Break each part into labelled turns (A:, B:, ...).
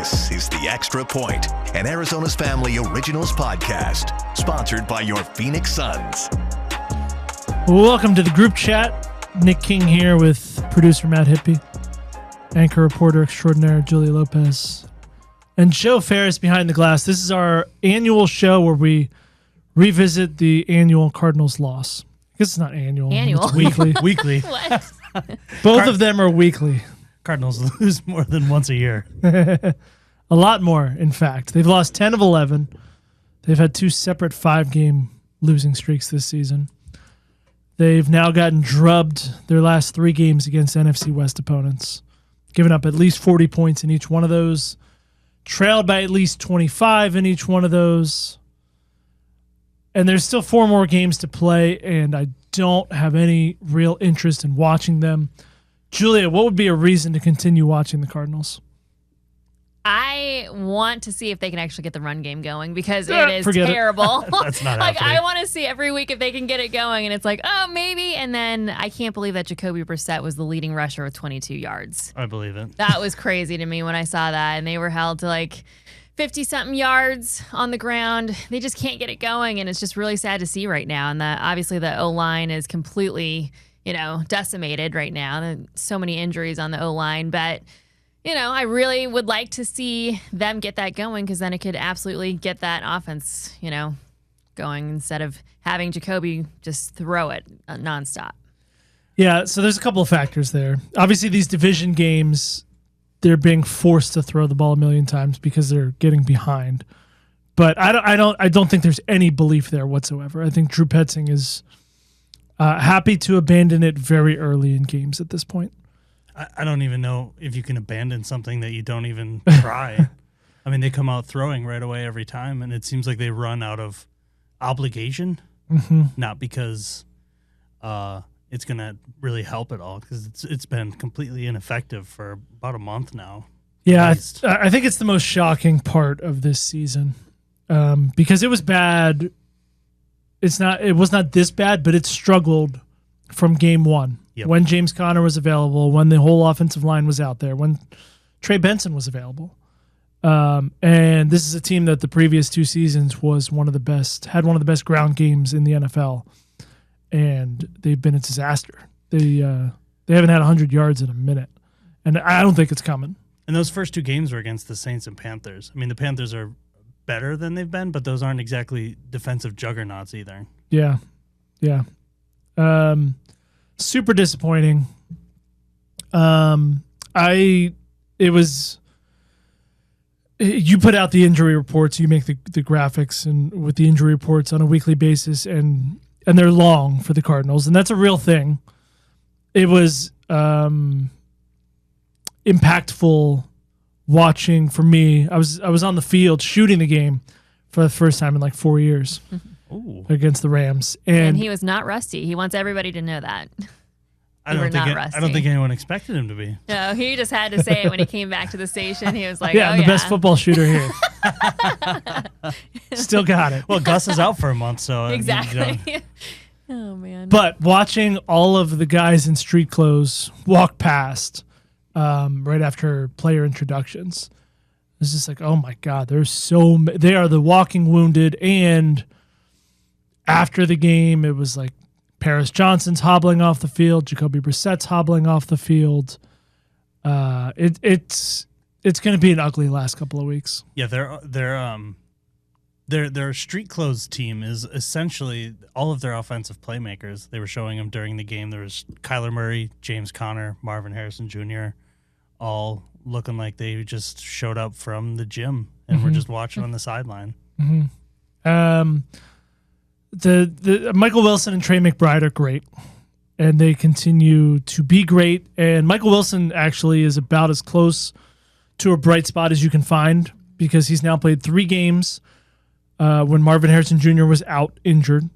A: This is The Extra Point, an Arizona's Family Originals podcast, sponsored by your Phoenix Suns.
B: Welcome to the group chat. Nick King here with producer Matt Hippie, anchor reporter extraordinaire Julia Lopez, and Joe Ferris behind the glass. This is our annual show where we revisit the annual Cardinals loss. I guess it's not annual. It's weekly.
C: Weekly.
D: What?
B: Both of them are weekly.
C: Cardinals lose more than once a year.
B: A lot more, in fact. They've lost 10 of 11. They've had two separate 5-game losing streaks this season. They've now gotten drubbed their last 3 games against NFC West opponents, given up at least 40 points in each one of those, trailed by at least 25 in each one of those. And there's still 4 more games to play, and I don't have any real interest in watching them. Julia, what would be a reason to continue watching the Cardinals?
D: I want to see if they can actually get the run game going because it is terrible.
C: That's not
D: like
C: happening.
D: I want to see every week if they can get it going, and it's like, oh, maybe. And then I can't believe that Jacoby Brissett was the leading rusher with 22 yards.
C: I believe it.
D: That was crazy to me when I saw that, and they were held to like 50-something yards on the ground. They just can't get it going, and it's just really sad to see right now. And obviously the O-line is completely, decimated right now. There's so many injuries on the O-line, but I really would like to see them get that going because then it could absolutely get that offense, going instead of having Jacoby just throw it nonstop.
B: Yeah, so there's a couple of factors there. Obviously, these division games, they're being forced to throw the ball a million times because they're getting behind. But I don't think there's any belief there whatsoever. I think Drew Petzing is happy to abandon it very early in games at this point.
C: I don't even know if you can abandon something that you don't even try. I mean, they come out throwing right away every time, and it seems like they run out of obligation, not because it's going to really help at all, because it's been completely ineffective for about a month now.
B: Yeah, I think it's the most shocking part of this season because it was bad. It was not this bad, but it struggled from game one.
C: Yep.
B: When James Conner was available, when the whole offensive line was out there, when Trey Benson was available. And this is a team that the previous 2 seasons had one of the best ground games in the NFL. And they've been a disaster. They haven't had 100 yards in a minute. And I don't think it's coming.
C: And those first 2 games were against the Saints and Panthers. I mean, the Panthers are better than they've been, but those aren't exactly defensive juggernauts either.
B: Yeah. Super disappointing. You put out the injury reports, you make the graphics and with the injury reports on a weekly basis, and they're long for the Cardinals, and that's a real thing. It was impactful watching for me. I was on the field shooting the game for the first time in like 4 years.
C: Ooh.
B: Against the Rams.
D: And he was not rusty. He wants everybody to know that.
C: I don't think anyone expected him to be.
D: No, he just had to say it when he came back to the station. He was like,
B: I'm the best football shooter here. Still got it.
C: Well, Gus is out for a month, so
D: exactly. Oh, man.
B: But watching all of the guys in street clothes walk past right after player introductions, it's just like, oh my God, they are the walking wounded. And after the game, it was like Paris Johnson's hobbling off the field, Jacoby Brissett's hobbling off the field. It's going to be an ugly last couple of weeks.
C: Yeah, their street clothes team is essentially all of their offensive playmakers. They were showing them during the game. There was Kyler Murray, James Conner, Marvin Harrison Jr., all looking like they just showed up from the gym and were just watching on the sideline.
B: The Michael Wilson and Trey McBride are great, and they continue to be great. And Michael Wilson actually is about as close to a bright spot as you can find because he's now played 3 games when Marvin Harrison Jr. was out injured.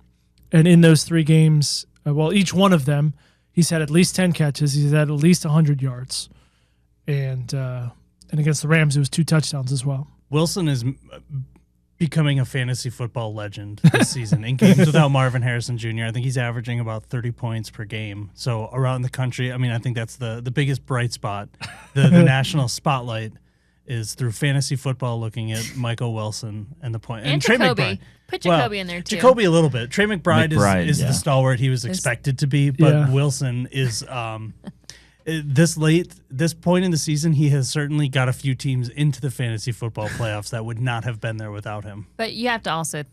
B: And in those 3 games, each one of them, he's had at least 10 catches. He's had at least 100 yards. And against the Rams, it was 2 touchdowns as well.
C: Wilson is becoming a fantasy football legend this season. In games without Marvin Harrison Jr., I think he's averaging about 30 points per game. So around the country, I mean, I think that's the biggest bright spot, the national spotlight is through fantasy football looking at Michael Wilson and the point.
D: And
C: Trey
D: Jacoby.
C: McBride.
D: Put Jacoby in there, too.
C: Jacoby a little bit. Trey McBride is
E: yeah.
C: the stalwart he was expected to be, but Wilson is this point in the season, he has certainly got a few teams into the fantasy football playoffs that would not have been there without him.
D: But you have to also,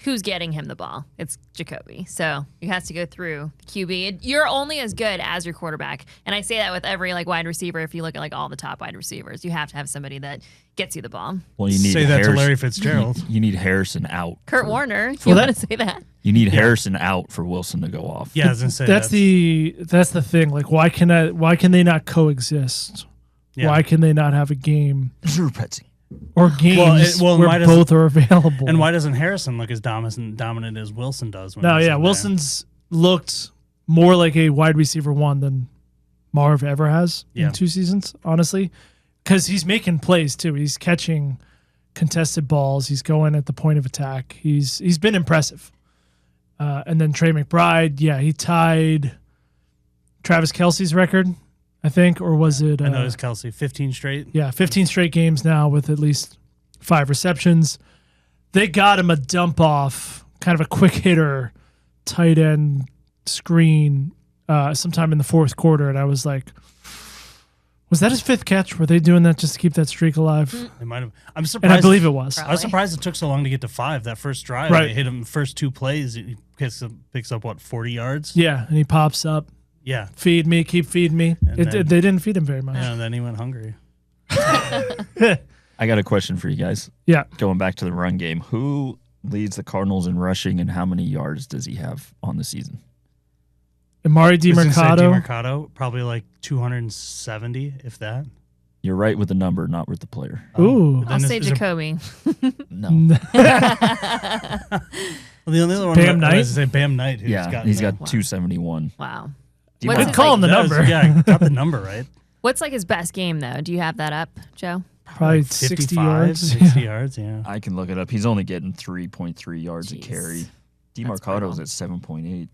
D: who's getting him the ball? It's Jacoby. So he has to go through QB. You're only as good as your quarterback. And I say that with every wide receiver. If you look at all the top wide receivers, you have to have somebody that gets you the ball.
E: Well, you need
C: say that to Larry Fitzgerald.
E: You need Harrison out.
D: Kurt Warner, if you want to say that.
E: You need Harrison out for Wilson to go off.
C: Yeah, I was gonna say
B: that's the thing. Why can they not coexist?
C: Yeah.
B: Why can they not have a game
E: Patsy.
B: or games where both are available?
C: And why doesn't Harrison look as dominant as Wilson does?
B: No, yeah, Wilson's looked more like a wide receiver one than Marv ever has in 2 seasons, honestly, because he's making plays too. He's catching contested balls. He's going at the point of attack. He's been impressive. And then Trey McBride, he tied Travis Kelce's record, I think, or was it?
C: I know it was Kelce, 15 straight.
B: Yeah, 15 straight games now with at least 5 receptions. They got him a dump off, kind of a quick hitter, tight end screen sometime in the fourth quarter, and I was like, was that his 5th catch? Were they doing that just to keep that streak alive?
C: They might have. I'm surprised.
B: And I believe it was.
C: I was surprised it took so long to get to 5. That first drive,
B: Right.
C: They hit him the first 2 plays. He picks up 40 yards?
B: Yeah, and he pops up.
C: Yeah.
B: Feed me, keep feeding me. They didn't feed him very much.
C: Yeah, and then he went hungry.
E: I got a question for you guys.
B: Yeah.
E: Going back to the run game, who leads the Cardinals in rushing and how many yards does he have on the season?
B: Amari DiMercato.
C: DiMercato, probably 270, if that.
E: You're right with the number, not with the player.
B: Ooh.
D: I'll say Jacoby.
E: No.
C: Well, the only other one
B: Bam
C: I
B: Knight?
C: was say Bam Knight.
E: He's got 271.
D: Wow.
B: Good call on the number.
C: Yeah, got the number right.
D: What's his best game, though? Do you have that up, Joe?
B: Probably 60 yards.
C: 60 yards, yeah.
E: I can look it up. He's only getting 3.3 yards a carry. DiMercato's at 7.8.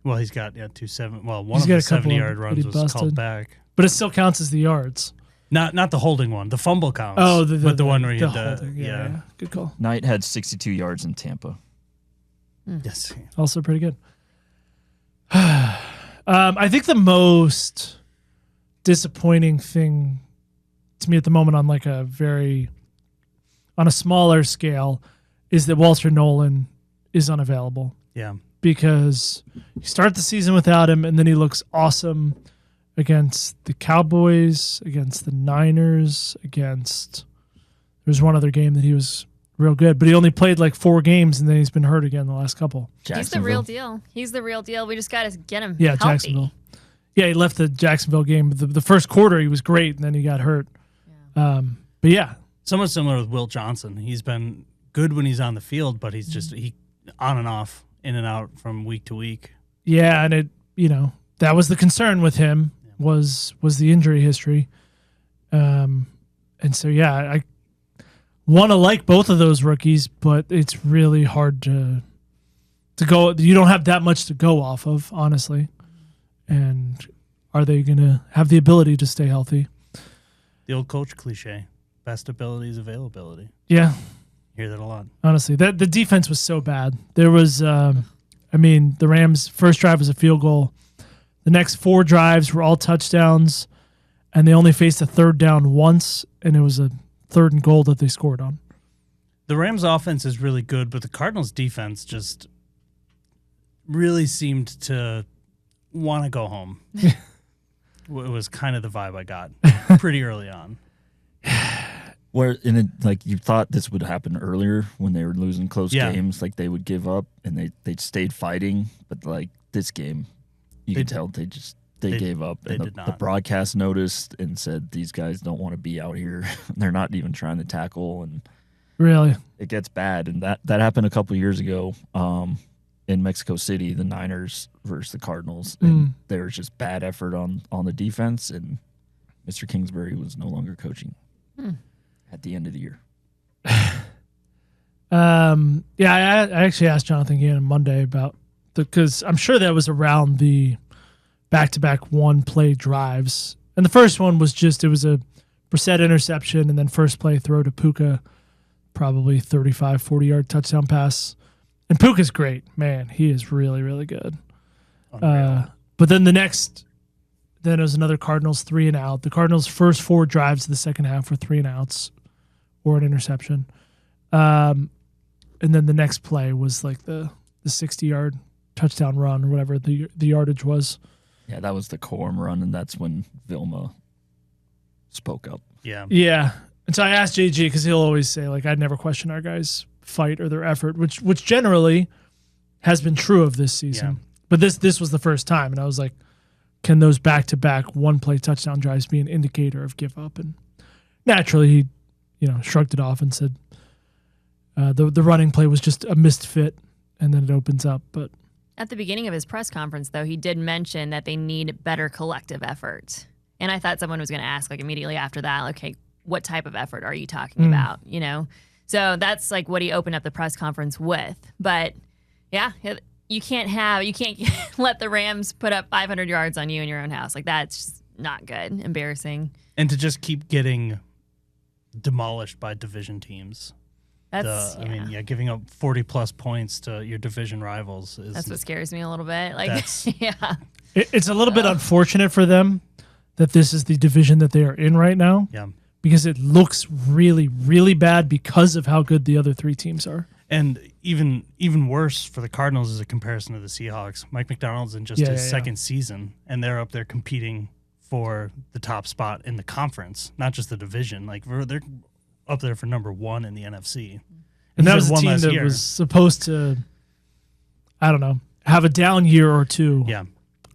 C: Well, he's got 270. Well, one
B: He's
C: of
B: got
C: the
B: a couple
C: 70-yard runs
B: that he
C: was
B: busted.
C: called back.
B: But it still counts as the yards.
C: Not the holding one. The fumble counts.
B: Oh,
C: but the one where you
B: the
C: had
B: holding.
C: the
B: Yeah. Good call.
E: Knight had 62 yards in Tampa.
C: Yes.
B: Also pretty good. I think the most disappointing thing to me at the moment on on a smaller scale is that Walter Nolan is unavailable.
C: Yeah.
B: Because you start the season without him, and then he looks awesome against the Cowboys, against the Niners, there's one other game that he was real good, but he only played 4 games, and then he's been hurt again the last couple.
D: He's the real deal. We just got to get him
B: Yeah,
D: healthy.
B: Jacksonville. Yeah, he left the Jacksonville game. The first quarter, he was great, and then he got hurt.
D: Yeah.
B: But yeah.
C: Somewhat similar with Will Johnson. He's been good when he's on the field, but he's just on and off, in and out from week to week.
B: Yeah, and that was the concern with him was the injury history. And so, yeah, I want to like both of those rookies, but it's really hard to go. You don't have that much to go off of, honestly. And are they going to have the ability to stay healthy?
C: The old coach cliche, best ability is availability.
B: Yeah.
C: Hear that a lot.
B: Honestly, the defense was so bad. There was, the Rams' first drive was a field goal. The next 4 drives were all touchdowns, and they only faced a third down once, and it was a 3rd and goal that they scored on.
C: The Rams' offense is really good, but the Cardinals' defense just really seemed to want to go home. It was kind of the vibe I got pretty early on.
E: Where you thought this would happen earlier when they were losing close games, they would give up and they stayed fighting, but this game, you could tell they gave up.
C: They
E: And
C: did not.
E: the broadcast noticed and said these guys don't want to be out here. They're not even trying to tackle, and
B: Really?
E: it gets bad. And that happened a couple years ago in Mexico City, the Niners versus the Cardinals, and there was just bad effort on the defense, and Mr. Kingsbury was no longer coaching at the end of the year.
B: I actually asked Jonathan Gannon on Monday about because I'm sure that was around the back-to-back one-play drives. And the first one was it was a Brissett interception, and then first play throw to Puka, probably 35, 40-yard touchdown pass. And Puka's great. Man, he is really, really good. But then then it was another Cardinals 3 and out. The Cardinals' first 4 drives of the second half were 3 and outs or an interception. And then the next play was like the 60-yard touchdown run or whatever the yardage was.
E: Yeah, that was the Corum run, and that's when Vilma spoke up.
C: Yeah.
B: Yeah. And so I asked JG because he'll always say, like, I'd never question our guys' fight or their effort, which generally has been true of this season.
C: Yeah.
B: But this was the first time, and I was like, can those back-to-back one-play touchdown drives be an indicator of give up? And naturally, he, shrugged it off and said the running play was just a missed fit, and then it opens up. But
D: at the beginning of his press conference, though, he did mention that they need better collective effort. And I thought someone was going to ask, like, immediately after that, okay, what type of effort are you talking about? So that's like what he opened up the press conference with. But yeah, you can't let the Rams put up 500 yards on you in your own house. Like, that's just not good. Embarrassing.
C: And to just keep getting demolished by division teams. Giving up 40-plus points to your division rivals
D: that's what scares me a little bit. Like, yeah.
B: It's a little bit unfortunate for them that this is the division that they are in right now.
C: Yeah.
B: Because it looks really, really bad because of how good the other 3 teams are.
C: And even worse for the Cardinals is a comparison to the Seahawks. Mike McDonald's in just his second season, and they're up there competing for the top spot in the conference, not just the division. Like, they're up there for number 1 in the NFC.
B: And that was a team that was supposed to, I don't know, have a down year or two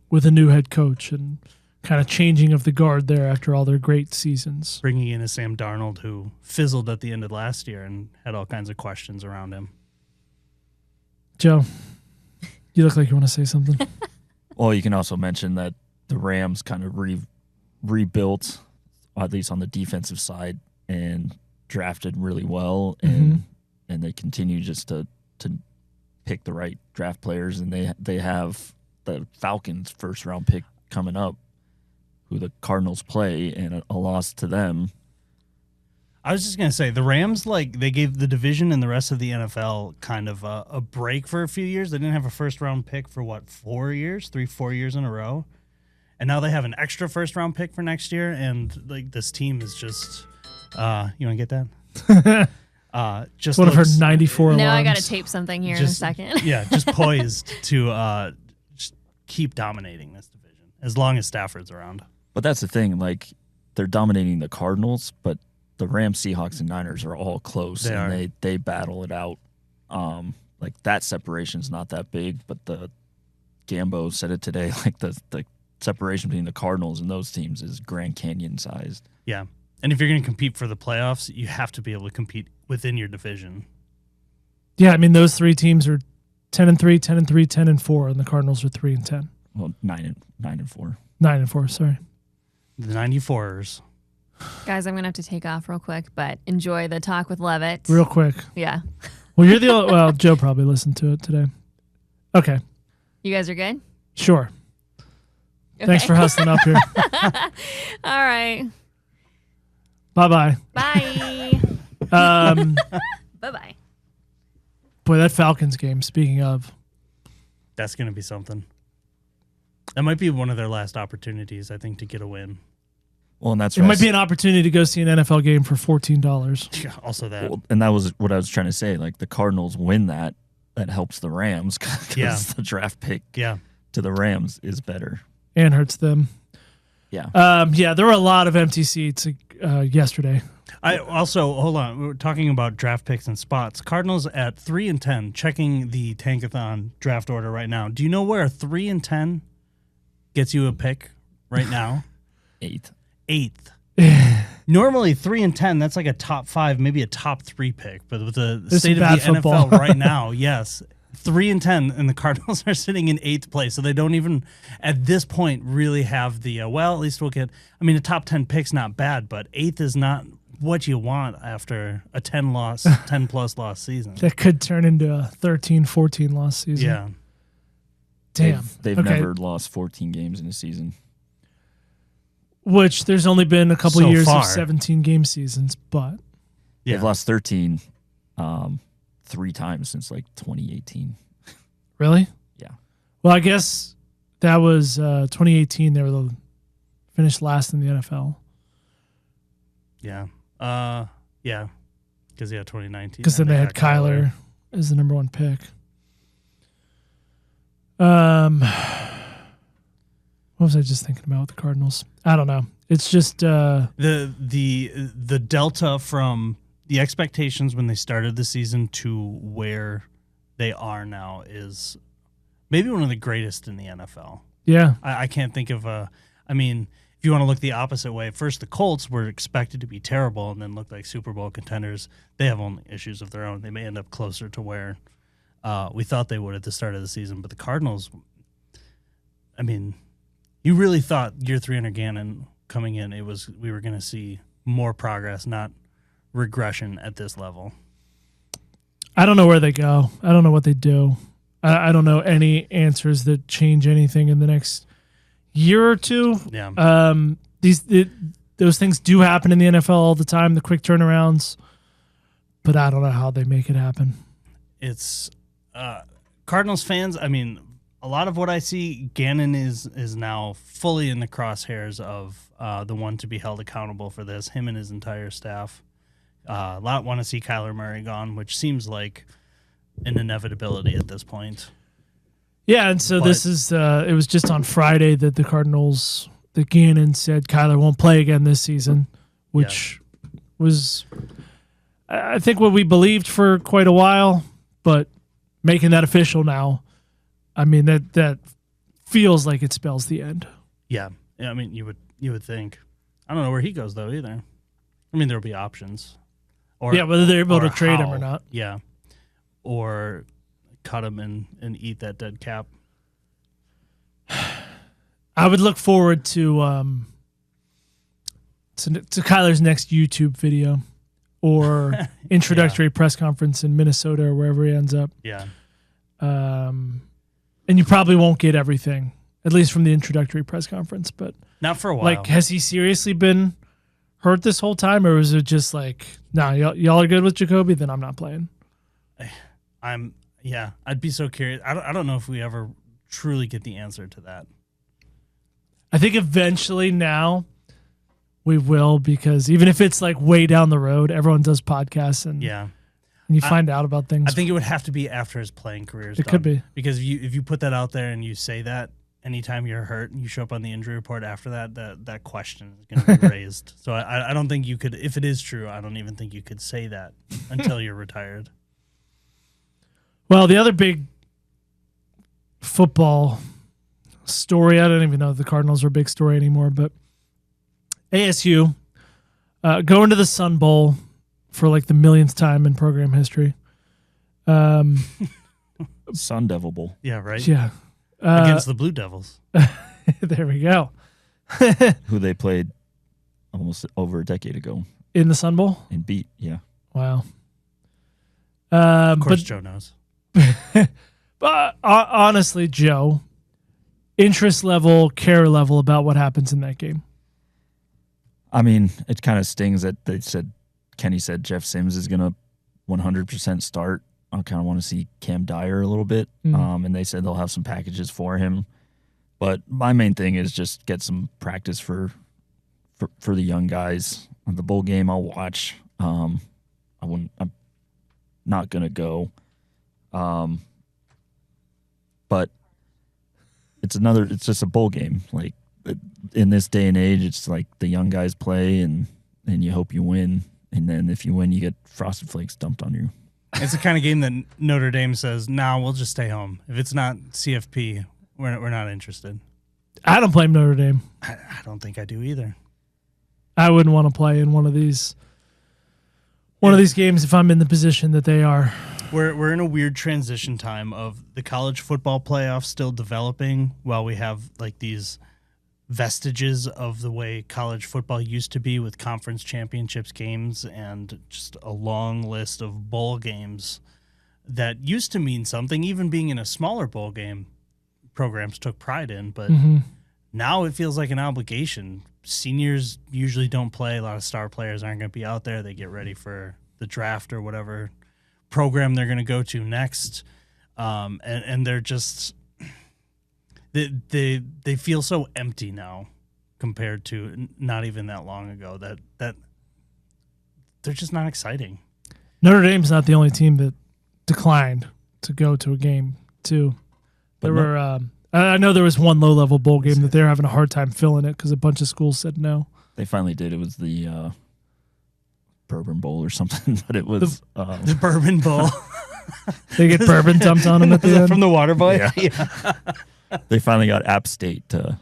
B: with a new head coach and kind of changing of the guard there after all their great seasons.
C: Bringing in a Sam Darnold who fizzled at the end of last year and had all kinds of questions around him.
B: Joe, you look like you want to say something.
E: Well, you can also mention that the Rams kind of rebuilt, at least on the defensive side, and drafted really well, and they continue just to pick the right draft players, and they have the Falcons first round pick coming up, who the Cardinals play, and a loss to them.
C: I was just going to say, the Rams, like, they gave the division and the rest of the NFL kind of a break for a few years. They didn't have a first-round pick for, 4 years? 3-4 years in a row? And now they have an extra first-round pick for next year, and, like, this team is just you want to get that? Just
B: one of her 94 alarms.
D: No, I got to tape something here in a second.
C: Yeah, just poised to just keep dominating this division as long as Stafford's around.
E: But that's the thing, like, they're dominating the Cardinals, but the Rams, Seahawks, and Niners are all close, they battle it out. Like, that separation's not that big, but the Gambo said it today, like, the separation between the Cardinals and those teams is Grand Canyon sized.
C: Yeah. And if you're going to compete for the playoffs, you have to be able to compete within your division.
B: Yeah, I mean, those 3 teams are 10-3, 10-3, 10-4, and the Cardinals are 3-10.
E: Well, 9-4.
B: 9-4, sorry.
C: The 94ers.
D: Guys, I'm going to have to take off real quick, but enjoy the talk with Levitt.
B: Real quick.
D: Yeah.
B: Well, you're the only, well, Joe probably listened to it today. Okay.
D: You guys are good?
B: Sure.
D: Okay.
B: Thanks for hustling up here.
D: All right.
B: Bye-bye.
D: Bye. Bye-bye.
B: Boy, that Falcons game, speaking of.
C: That's going to be something. That might be one of their last opportunities, I think, to get a win.
E: Well, and that's
B: it might be an opportunity to go see an NFL game for $14.
C: Yeah, also that.
E: Well, and that was what I was trying to say. Like, the Cardinals win that helps the Rams because the draft pick to the Rams is better.
B: And hurts them.
E: Yeah.
B: There were a lot of empty seats yesterday.
C: I also, hold on, we were talking about draft picks and spots. Cardinals at 3-10, checking the Tankathon draft order right now. Do you know where 3-10 gets you a pick right now?
E: 8th.
C: Normally 3-10, that's like a top 5, maybe a top 3 pick. But with the state of the
B: football.
C: NFL right now, yes, 3-10, and the Cardinals are sitting in 8th place, so they don't even at this point really have the at least we'll get. I mean, a top 10 pick's not bad, but 8th is not what you want after a 10 plus loss season.
B: That could turn into a 13-14 loss season.
C: Yeah,
B: damn.
E: They've never lost 14 games in a season.
B: Which there's only been a couple
C: So
B: years
C: far.
B: of 17 game seasons, but
C: Yeah.
E: They've lost 13 3 times since like 2018.
B: really?
E: Yeah.
B: Well, I guess that was 2018. They were finished last in the NFL
C: Yeah. Yeah. Because 2019.
B: because then
C: and
B: they had
C: got
B: Kyler as the number 1 pick. What was I just thinking about with the Cardinals? I don't know. It's just
C: The delta from the expectations when they started the season to where they are now is maybe one of the greatest in the NFL.
B: yeah.
C: I can't think of a. I mean, if you want to look the opposite way, first the Colts were expected to be terrible and then looked like Super Bowl contenders. They have only issues of their own. They may end up closer to where we thought they would at the start of the season. But the Cardinals, I mean, you really thought year 3 under Gannon coming in, we were going to see more progress, not regression at this level.
B: I don't know where they go. I don't know what they do. I don't know any answers that change anything in the next year or two.
C: Yeah.
B: Those things do happen in the NFL all the time, the quick turnarounds, but I don't know how they make it happen.
C: It's Cardinals fans. I mean, a lot of what I see, Gannon is now fully in the crosshairs of the one to be held accountable for this. Him and his entire staff. A lot want to see Kyler Murray gone, which seems like an inevitability at this point.
B: Yeah, and so this is it was just on Friday that that Gannon said Kyler won't play again this season, which was I think what we believed for quite a while, but making that official now, I mean that feels like it spells the end.
C: Yeah. I mean, you would think. I don't know where he goes though either. I mean, there'll be options. Or
B: Whether they're able to trade him
C: how.
B: or not.
C: Yeah. Or cut him and eat that dead cap.
B: I would look forward to Kyler's next YouTube video or introductory press conference in Minnesota or wherever he ends up.
C: Yeah.
B: And you probably won't get everything, at least from the introductory press conference. But
C: Not for a while.
B: like, has he seriously been hurt this whole time, or was it just like, nah, y'all are good with Jacoby, then I'm not playing?
C: I'd be so curious. I don't know if we ever truly get the answer to that.
B: I think eventually now we will, because even if it's like way down the road, everyone does podcasts and you find out about things.
C: I think it would have to be after his playing career is
B: It
C: done.
B: could be.
C: Because if you put that out there and you say that anytime you're hurt and you show up on the injury report after that question is going to be raised. So I don't think you could, if it is true, I don't even think you could say that until you're retired.
B: Well, the other big football story, I don't even know if the Cardinals are a big story anymore, but ASU going to the Sun Bowl for like the millionth time in program history.
E: Sun Devil Bowl.
C: Yeah, right?
B: Yeah.
C: Against the Blue Devils.
B: There we go.
E: Who they played almost over a decade ago
B: In the Sun Bowl?
E: and beat. Yeah.
B: Wow.
C: Of course, Joe knows.
B: But honestly, Joe, interest level, care level about what happens in that game.
E: I mean, it kind of stings that Kenny said Jeff Sims is going to 100% start. I kind of want to see Cam Dyer a little bit. And they said they'll have some packages for him. But my main thing is just get some practice for the young guys. The bowl game I'll watch. I'm not going to go. But it's just a bowl game. Like in this day and age, it's like the young guys play and you hope you win. And then if you win, you get Frosted Flakes dumped on you.
C: It's the kind of game that Notre Dame says, "Nah, we'll just stay home. If it's not CFP, we're not interested."
B: I don't blame Notre Dame.
C: I don't think I do either.
B: I wouldn't want to play in one of these games if I'm in the position that they are.
C: We're in a weird transition time of the college football playoff still developing while we have like these vestiges of the way college football used to be with conference championships games and just a long list of bowl games that used to mean something. Even being in a smaller bowl game, programs took pride in, but now it feels like an obligation seniors usually don't play. A lot of star players aren't going to be out there. They get ready for the draft or whatever program they're going to go to next. And they're just they feel so empty now compared to not even that long ago that they're just not exciting.
B: Notre Dame's not the only team that declined to go to a game too. There were I know there was one low-level bowl game that they were having a hard time filling it because a bunch of schools said no.
E: They finally did. It was the Bourbon Bowl or something, but it was
C: The Bourbon Bowl.
B: They get bourbon dumped on them at the end.
C: From the water boy?
E: Yeah. They finally got App State to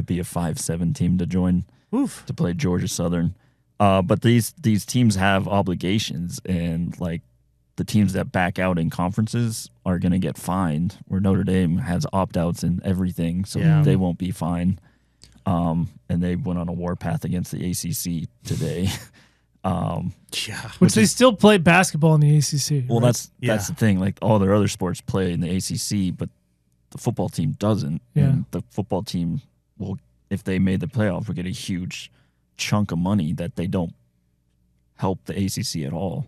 E: be a 5-7 team to join to play Georgia Southern. But these teams have obligations, and like the teams that back out in conferences are going to get fined, where Notre Dame has opt-outs and everything, so they won't be fined. And they went on a warpath against the ACC today.
B: Which they still play basketball in the ACC.
E: Well,
B: right?
E: that's the thing. Like all their other sports play in the ACC, but the football team doesn't.
B: Yeah.
E: And the football team will, if they made the playoff, will get a huge chunk of money that they don't help the ACC at all.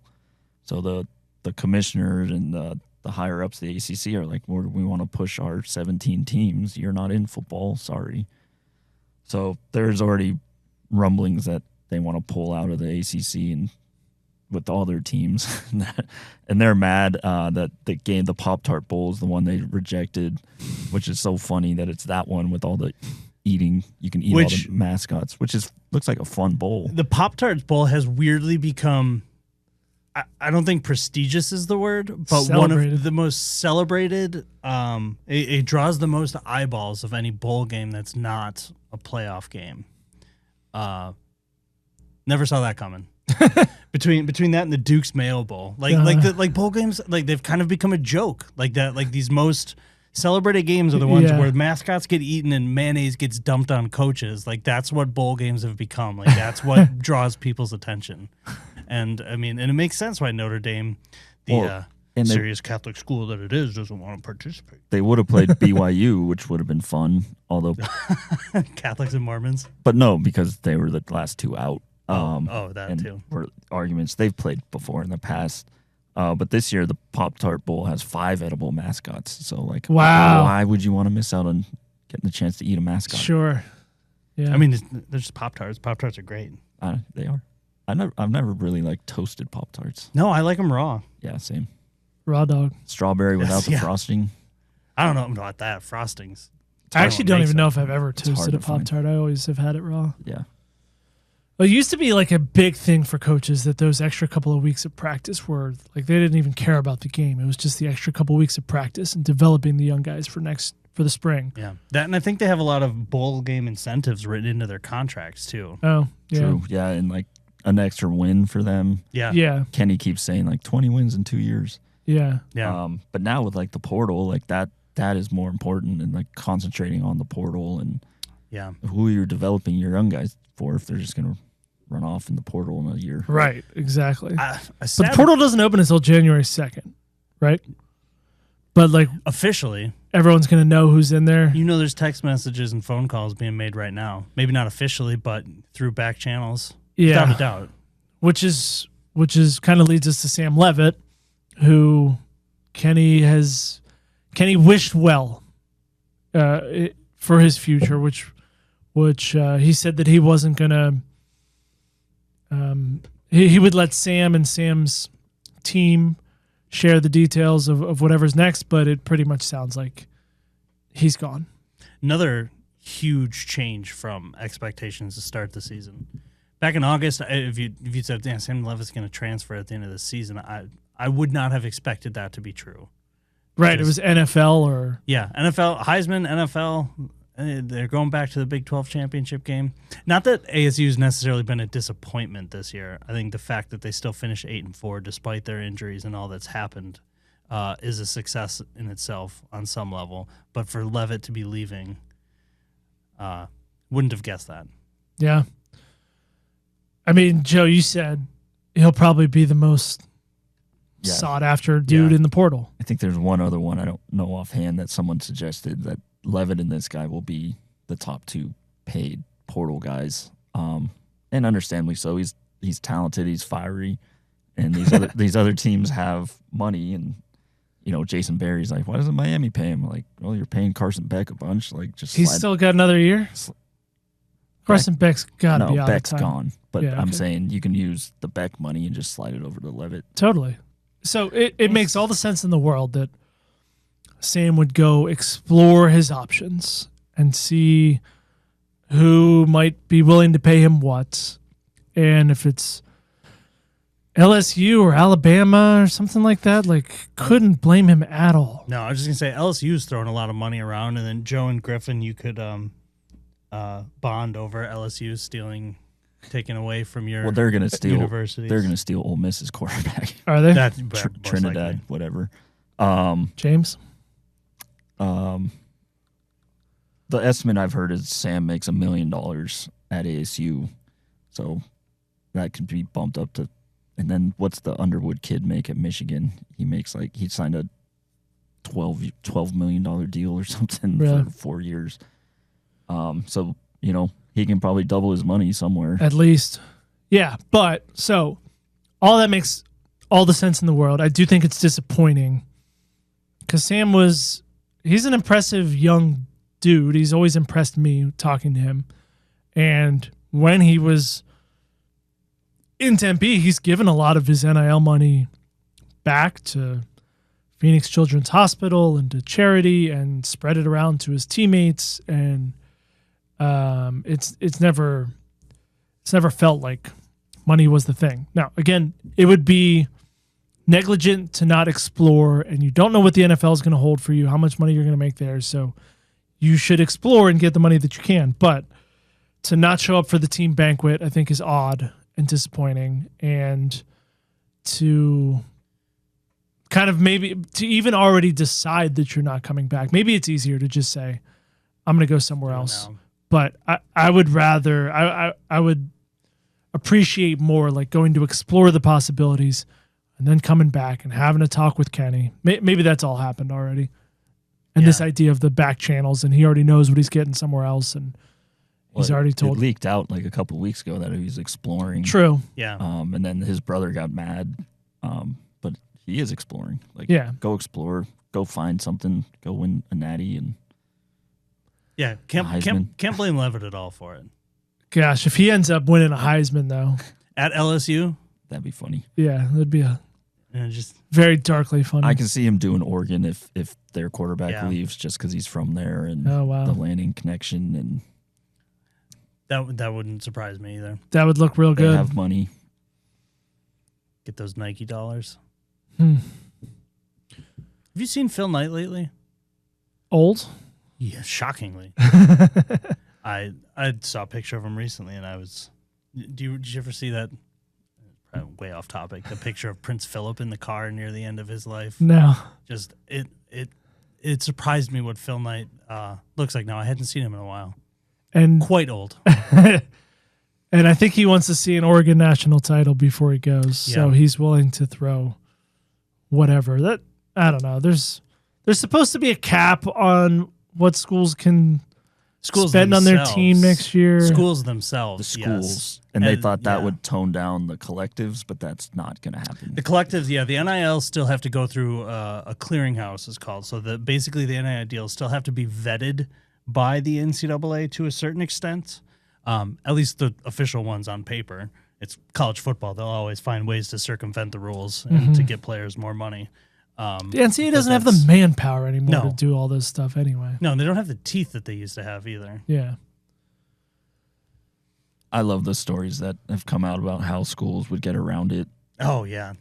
E: So the commissioners and the higher ups of the ACC are like, we want to push our 17 teams. You're not in football. Sorry. So there's already rumblings that they want to pull out of the ACC and with all their teams, and they're mad that the Pop-Tart Bowl is the one they rejected, which is so funny that it's that one with all the eating. You can eat all the mascots, which looks like a fun bowl.
C: The Pop-Tarts Bowl has weirdly become, I don't think prestigious is the word, but one of the most celebrated. It draws the most eyeballs of any bowl game that's not a playoff game. Never saw that coming. Between that and the Duke's Mayo Bowl, like bowl games, like they've kind of become a joke. Like that, like these most celebrated games are the ones where mascots get eaten and mayonnaise gets dumped on coaches. Like that's what bowl games have become. Like that's what draws people's attention. And I mean, and it makes sense why Notre Dame, serious Catholic school that it is, doesn't want to participate.
E: They would have played BYU, which would have been fun, although
C: Catholics and Mormons.
E: But no, because they were the last two out.
C: That too.
E: For arguments they've played before in the past, but this year the Pop-Tart Bowl has 5 edible mascots. So like,
B: wow,
E: why would you want to miss out on getting the chance to eat a mascot?
B: Sure, yeah.
C: I mean, they're just Pop-Tarts. Pop-Tarts are great.
E: They are. I've never really like toasted Pop-Tarts.
C: No, I like them raw.
E: Yeah, same.
B: Raw dog.
E: Strawberry without the frosting.
C: I don't know about that. Frostings.
B: I actually don't even know if I've ever toasted a Pop-Tart. I always have had it raw.
E: Yeah.
B: Well, it used to be like a big thing for coaches that those extra couple of weeks of practice were like they didn't even care about the game. It was just the extra couple of weeks of practice and developing the young guys for the spring.
C: Yeah, that, and I think they have a lot of bowl game incentives written into their contracts too.
B: Oh, yeah.
E: True. Yeah, and like an extra win for them.
C: Yeah.
B: Yeah.
E: Kenny keeps saying like 20 wins in 2 years.
B: Yeah.
C: Yeah.
E: But now with like the portal, like that is more important, and like concentrating on the portal and who you're developing your young guys for if they're just going to run off in the portal in a year.
B: Right, exactly. But the portal doesn't open until January 2nd, right? But like
C: officially,
B: everyone's going to know who's in there.
C: You know, there's text messages and phone calls being made right now. Maybe not officially, but through back channels.
B: Yeah.
C: Without a doubt. Which
B: is kind of leads us to Sam Levitt, who Kenny wished well for his future, which he said that he wasn't going to he would let Sam and Sam's team share the details of whatever's next, but it pretty much sounds like he's gone.
C: Another huge change from expectations to start the season. Back in August, if you said Sam Levitt's going to transfer at the end of the season, I would not have expected that to be true.
B: Right, it was NFL or...
C: Yeah, NFL, Heisman, NFL... They're going back to the Big 12 championship game. Not that ASU has necessarily been a disappointment this year. I think the fact that they still finished 8-4 despite their injuries and all that's happened is a success in itself on some level. But for Levitt to be leaving, wouldn't have guessed that.
B: Yeah. I mean, Joe, you said he'll probably be the most sought after dude in the portal.
E: I think there's one other one I don't know offhand that someone suggested that Levitt and this guy will be the top 2 paid portal guys, and understandably so. He's talented, he's fiery, and these other teams have money. And Jason Berry's like, why doesn't Miami pay him? Like, well, you're paying Carson Beck a bunch. Like, just
B: he's still got another year. Carson Beck's got to be out
E: Beck's
B: of time.
E: gone. But
B: Yeah,
E: I'm
B: okay.
E: saying you can use the Beck money and just slide it over to Levitt.
B: Totally. So it makes all the sense in the world that Sam would go explore his options and see who might be willing to pay him what. And if it's LSU or Alabama or something like that, like, couldn't blame him at all.
C: No, I was just going to say LSU's throwing a lot of money around, and then Joe and Griffin, you could bond over LSU taken away from your
E: Well, they're gonna steal.
C: universities.
E: They're gonna steal Ole Miss's quarterback,
B: Are they?
C: That's most
E: Trinidad,
C: likely.
E: whatever.
B: James?
E: The estimate I've heard is Sam makes $1 million at ASU, so that could be bumped up to. And then what's the Underwood kid make at Michigan? He makes he signed a $12 million deal or something
B: Really?
E: for 4 years. So he can probably double his money somewhere.
B: At least. Yeah, but so all that makes all the sense in the world. I do think it's disappointing because Sam he's an impressive young dude. He's always impressed me talking to him. And when he was in Tempe, he's given a lot of his NIL money back to Phoenix Children's Hospital and to charity and spread it around to his teammates. And it's never felt like money was the thing. Now, again, it would be negligent to not explore, and you don't know what the NFL is going to hold for you, how much money you're going to make there. So you should explore and get the money that you can. But to not show up for the team banquet, I think, is odd and disappointing. And to kind of maybe to even already decide that you're not coming back. Maybe it's easier to just say, I'm going to go somewhere else.
C: No.
B: But I would rather, I would appreciate more like going to explore the possibilities and then coming back and having a talk with Kenny. Maybe that's all happened already. And this idea of the back channels, and he already knows what he's getting somewhere else, and he's already told.
E: It leaked out like a couple of weeks ago that he was exploring.
B: True.
C: Yeah.
E: And then his brother got mad. But he is exploring. Like, go explore, go find something, go win a natty, and
C: Yeah. Can't blame Levitt at all for it.
B: Gosh, if he ends up winning a Heisman, though,
C: At LSU,
E: that'd be funny.
B: yeah, that'd be a
C: and just
B: very darkly funny.
E: I can see him doing Oregon if their quarterback
C: Yeah.
E: leaves just because he's from there and
B: Oh, wow.
E: the landing connection, and
C: that wouldn't surprise me either.
B: That would look real
E: they
B: good.
E: have money.
C: Get those Nike dollars.
B: Hmm.
C: Have you seen Phil Knight lately?
B: Old?
C: Yeah, shockingly. I saw a picture of him recently, and I was. Did you ever see that? Probably way off topic. The picture of Prince Philip in the car near the end of his life.
B: No.
C: Just it surprised me what Phil Knight looks like now. I hadn't seen him in a while.
B: And
C: Quite old.
B: and I think he wants to see an Oregon national title before he goes. So
C: Yeah.
B: he's willing to throw whatever. That I don't know. There's supposed to be a cap on what schools can spend on their
C: themselves.
B: team next year.
C: Schools
E: The
C: themselves.
E: schools,
C: yes.
E: and they thought that
C: yeah.
E: would tone down the collectives, but that's not going to happen.
C: The collectives, yeah, the NIL still have to go through a clearinghouse, is called. So basically the NIL deals still have to be vetted by the NCAA to a certain extent, at least the official ones on paper. It's college football; they'll always find ways to circumvent the rules and to get players more money.
B: The NCAA doesn't have the
C: that's-
B: manpower anymore
C: No.
B: to do all this stuff anyway.
C: No, they don't have the teeth that they used to have either.
B: Yeah.
E: I love the stories that have come out about how schools would get around it.
C: Oh yeah,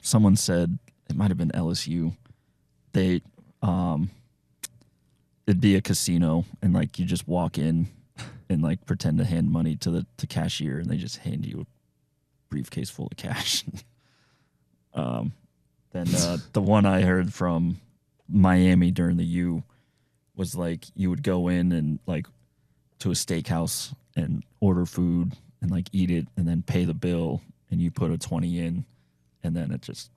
E: Someone said it might have been LSU. They, it'd be a casino, and like you just walk in and like pretend to hand money to the cashier, and they just hand you a briefcase full of cash. Then the one I heard from Miami during the U was like you would go in and like to a steakhouse and order food and like eat it and then pay the bill, and you put a 20 in, and then it just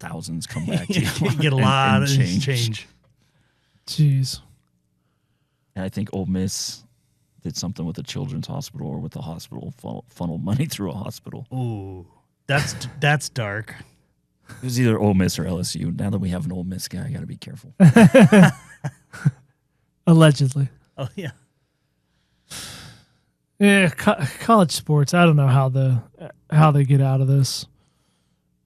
E: thousands come back to you.
C: you get a
E: and-
C: lot
E: and
C: of change.
B: Jeez.
E: And I think Ole Miss, did something with a children's hospital or with the hospital funneled money through a hospital.
C: Ooh, that's dark.
E: It was either Ole Miss or LSU. Now that we have an Ole Miss guy, I got to be careful.
B: Allegedly.
C: Oh yeah.
B: Yeah, college sports. I don't know how they get out of this,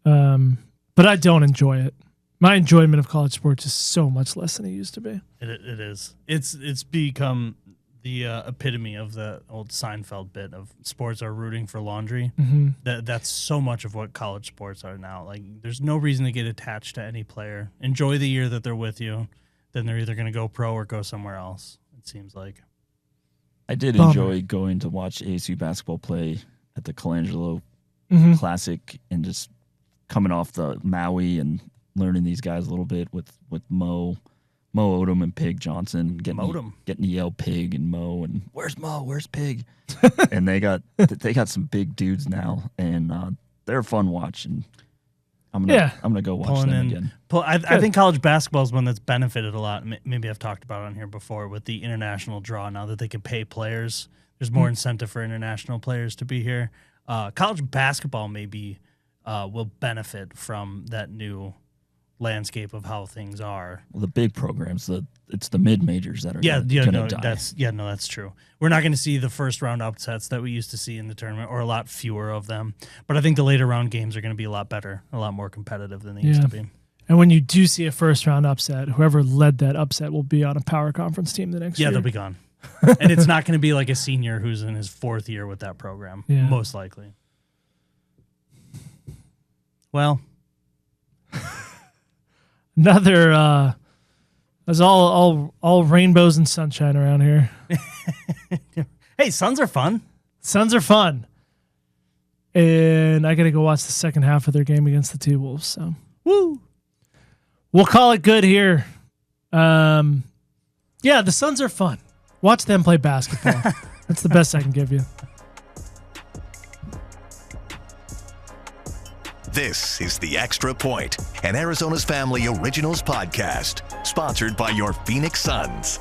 B: but I don't enjoy it. My enjoyment of college sports is so much less than it used to be.
C: It is. It's become the epitome of the old Seinfeld bit of sports are rooting for laundry.
B: Mm-hmm.
C: That's so much of what college sports are now. Like, there's no reason to get attached to any player. Enjoy the year that they're with you. Then they're either going to go pro or go somewhere else. It seems like.
E: I did
B: Bummer.
E: enjoy going to watch ASU basketball play at the Colangelo Classic and just coming off the Maui and learning these guys a little bit with Mo Odom and Pig Johnson, getting to yell Pig and Mo and where's Mo, where's Pig, and they got some big dudes now, and they're a fun watch, and I'm gonna go watch them again.
C: I think college basketball is one that's benefited a lot. Maybe I've talked about it on here before with the international draw. Now that they can pay players, there's more incentive for international players to be here. College basketball maybe will benefit from that new landscape of how things are.
E: Well, the big programs, it's the mid majors that are
C: gonna
E: die.
C: That's true. We're not going to see the first round upsets that we used to see in the tournament, or a lot fewer of them. But I think the later round games are going to be a lot better, a lot more competitive than they used to be.
B: And when you do see a first round upset, whoever led that upset will be on a power conference team the next year.
C: Yeah, they'll be gone. And it's not going to be like a senior who's in his fourth year with that program, most likely. Well,
B: another there's all rainbows and sunshine around here.
C: Hey, Suns are fun.
B: Suns are fun. And I got to go watch the second half of their game against the T-Wolves. So,
C: woo.
B: We'll call it good here. Yeah, the Suns are fun. Watch them play basketball. That's the best I can give you.
A: This is The Extra Point, an Arizona's Family Originals podcast, sponsored by your Phoenix Suns.